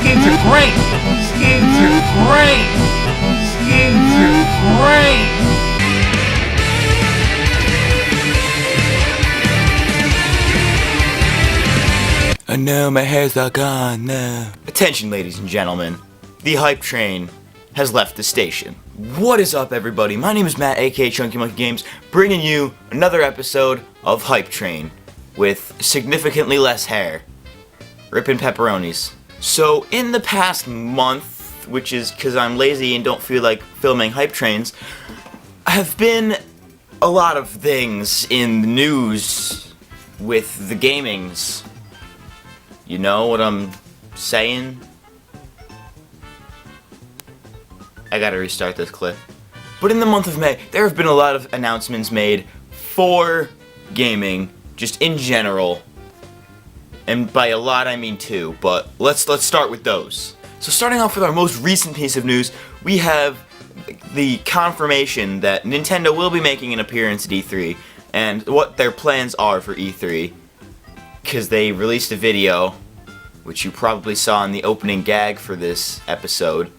Games are great! These games are great! These games are great! Oh no, my hair's all gone, no. Attention, ladies and gentlemen. The hype train has left the station. What is up, everybody? My name is Matt, aka Chunky Monkey Games, bringing you another episode of Hype Train with significantly less hair. Rippin' pepperonis. So, in the past month, which is because I'm lazy and don't feel like filming hype trains, have been a lot of things in the news with the gamings. You know what I'm saying? I gotta restart this clip. But in the month of May, there have been a lot of announcements made for gaming, just in general. And by a lot I mean two, but let's start with those. So starting off with our most recent piece of news, we have the confirmation that Nintendo will be making an appearance at E3, and what their plans are for E3. Because they released a video, which you probably saw in the opening gag for this episode.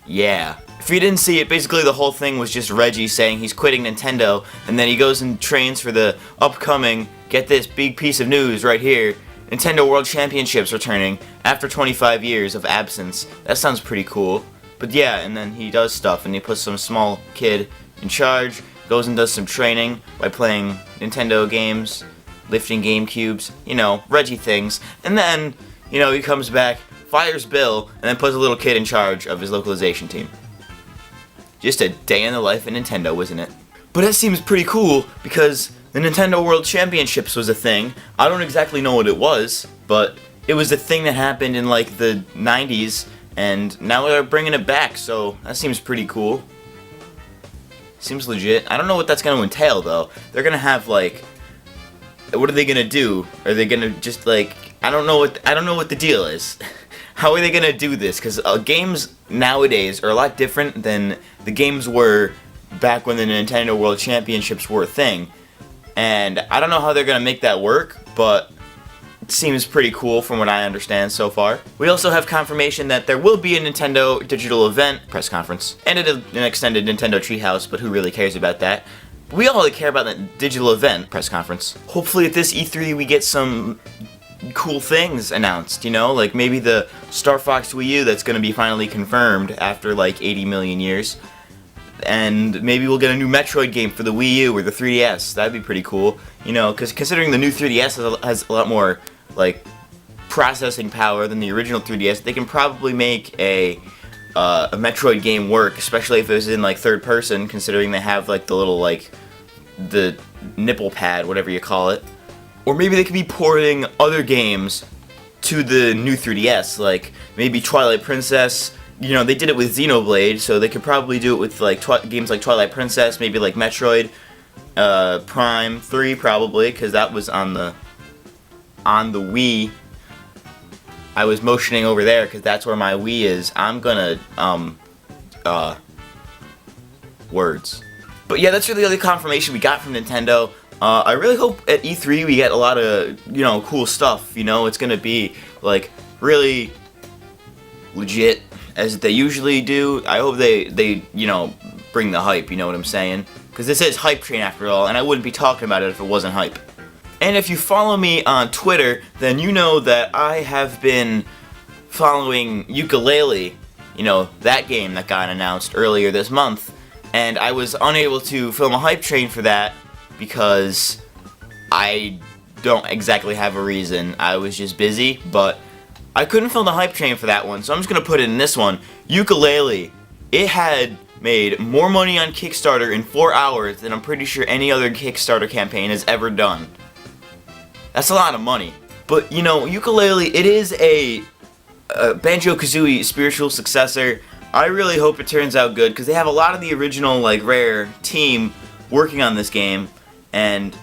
Yeah. If you didn't see it, basically the whole thing was just Reggie saying he's quitting Nintendo, and then he goes and trains for the upcoming, get this, big piece of news right here, Nintendo World Championships returning after 25 years of absence. That sounds pretty cool. But yeah, and then he does stuff, and he puts some small kid in charge, goes and does some training by playing Nintendo games, lifting GameCubes, you know, Reggie things, and then, you know, he comes back, fires Bill, and then puts a little kid in charge of his localization team. Just a day in the life of Nintendo, isn't it? But that seems pretty cool, because the Nintendo World Championships was a thing. I don't exactly know what it was, but it was a thing that happened in, like, the 90s, and now they're bringing it back, so that seems pretty cool. Seems legit. I don't know what that's going to entail, though. They're going to have, like, what are they gonna do? Are they gonna just like I don't know what the deal is. How are they gonna do this? Because games nowadays are a lot different than the games were back when the Nintendo World Championships were a thing. And I don't know how they're gonna make that work, but it seems pretty cool from what I understand so far. We also have confirmation that there will be a Nintendo digital event press conference and an extended Nintendo Treehouse, but who really cares about that? We all care about that digital event press conference. Hopefully at this E3 we get some cool things announced, you know? Like maybe the Star Fox Wii U that's gonna be finally confirmed after like 80 million years. And maybe we'll get a new Metroid game for the Wii U or the 3DS. That'd be pretty cool. You know, because considering the new 3DS has a lot more, like, processing power than the original 3DS, they can probably make a Metroid game work, especially if it was in like third person, considering they have like the little like the nipple pad, whatever you call it. Or maybe they could be porting other games to the new 3DS, like maybe Twilight Princess. You know, they did it with Xenoblade, so they could probably do it with like games like Twilight Princess, maybe like Metroid Prime 3 probably, because that was on the Wii. I was motioning over there because that's where my Wii is. I'm gonna, words. But yeah, that's really the only confirmation we got from Nintendo. I really hope at E3 we get a lot of, you know, cool stuff. You know, it's gonna be, like, really legit, as they usually do. I hope they you know, bring the hype, you know what I'm saying? Because this is Hype Train after all, and I wouldn't be talking about it if it wasn't hype. And if you follow me on Twitter, then you know that I have been following Yooka-Laylee, you know, that game that got announced earlier this month. And I was unable to film a hype train for that because I don't exactly have a reason. I was just busy, but I couldn't film the hype train for that one, so I'm just going to put it in this one. Yooka-Laylee, it had made more money on Kickstarter in 4 hours than I'm pretty sure any other Kickstarter campaign has ever done. That's a lot of money. But, you know, Yooka-Laylee, it is a Banjo-Kazooie spiritual successor. I really hope it turns out good, because they have a lot of the original, like, Rare team working on this game. And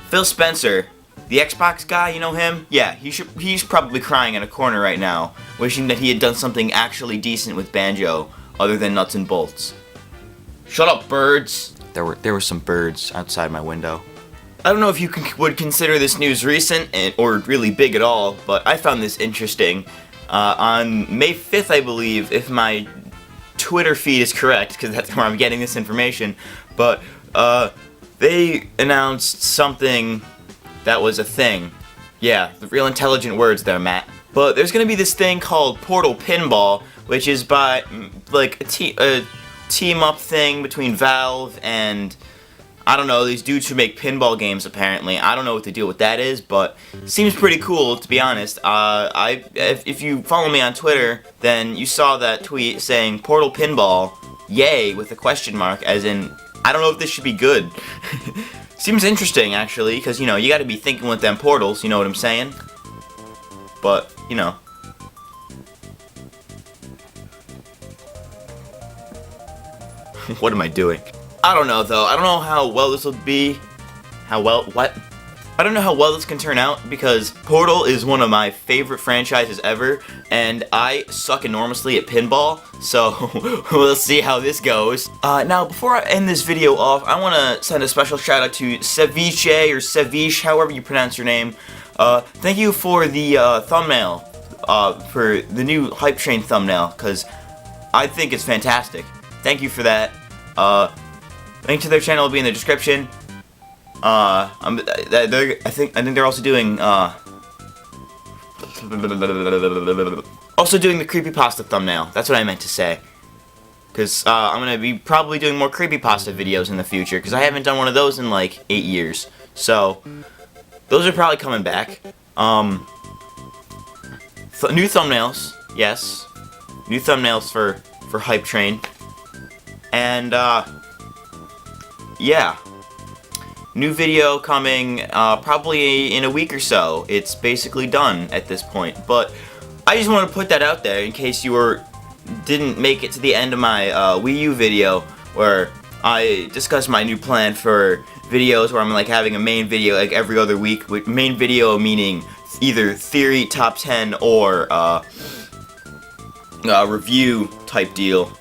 Phil Spencer, the Xbox guy, you know him? Yeah, he's probably crying in a corner right now, wishing that he had done something actually decent with Banjo, other than nuts and bolts. Shut up, birds! There were some birds outside my window. I don't know if you would consider this news recent or really big at all, but I found this interesting. On May 5th, I believe, if my Twitter feed is correct, because that's where I'm getting this information, but they announced something that was a thing. Yeah, the real intelligent words there, Matt. But there's gonna be this thing called Portal Pinball, which is by, like, a team-up thing between Valve and, I don't know, these dudes who make pinball games, apparently. I don't know what the deal with that is, but seems pretty cool, to be honest. If you follow me on Twitter, then you saw that tweet saying, Portal Pinball, yay, with a question mark, as in, I don't know if this should be good. Seems interesting, actually, because, you know, you gotta be thinking with them portals, you know what I'm saying? But, you know. What am I doing? I don't know, though. I don't know how well this will be. How well? What? I don't know how well this can turn out, because Portal is one of my favorite franchises ever, and I suck enormously at pinball, so we'll see how this goes. Now, before I end this video off, I want to send a special shout out to Ceviche, or Ceviche, however you pronounce your name. Thank you for the thumbnail, for the new Hype Train thumbnail, because I think it's fantastic. Thank you for that. Link to their channel will be in the description. I think they're also doing the creepypasta thumbnail. That's what I meant to say. Because I'm gonna be probably doing more creepypasta videos in the future, because I haven't done one of those in like 8 years. So those are probably coming back. New thumbnails, yes. New thumbnails for Hype Train. And yeah. New video coming probably in a week or so. It's basically done at this point. But I just want to put that out there in case you didn't make it to the end of my Wii U video, where I discussed my new plan for videos where I'm like having a main video like every other week. With main video meaning either theory, top 10, or review type deal.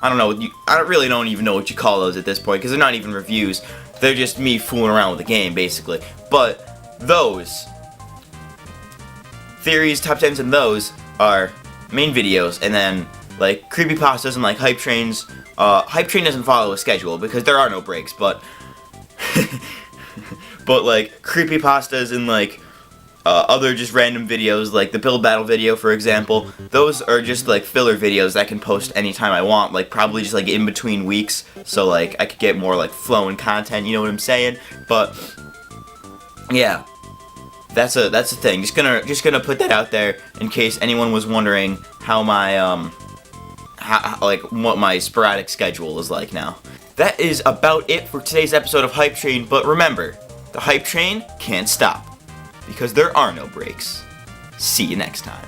I don't know. I really don't even know what you call those at this point, because they're not even reviews. They're just me fooling around with the game, basically. But those theories, top 10s, and those are main videos, and then like creepypastas and like Hype Trains. Hype Train doesn't follow a schedule because there are no breaks, but but like creepypastas and like other just random videos, like the build battle video, for example, those are just like filler videos that I can post anytime I want, like probably just like in between weeks, so like I could get more like flowing content, you know what I'm saying? But yeah, that's a thing. Just gonna put that out there in case anyone was wondering how my what my sporadic schedule is like now. That is about it for today's episode of Hype Train, but remember, the Hype Train can't stop, because there are no breaks. See you next time.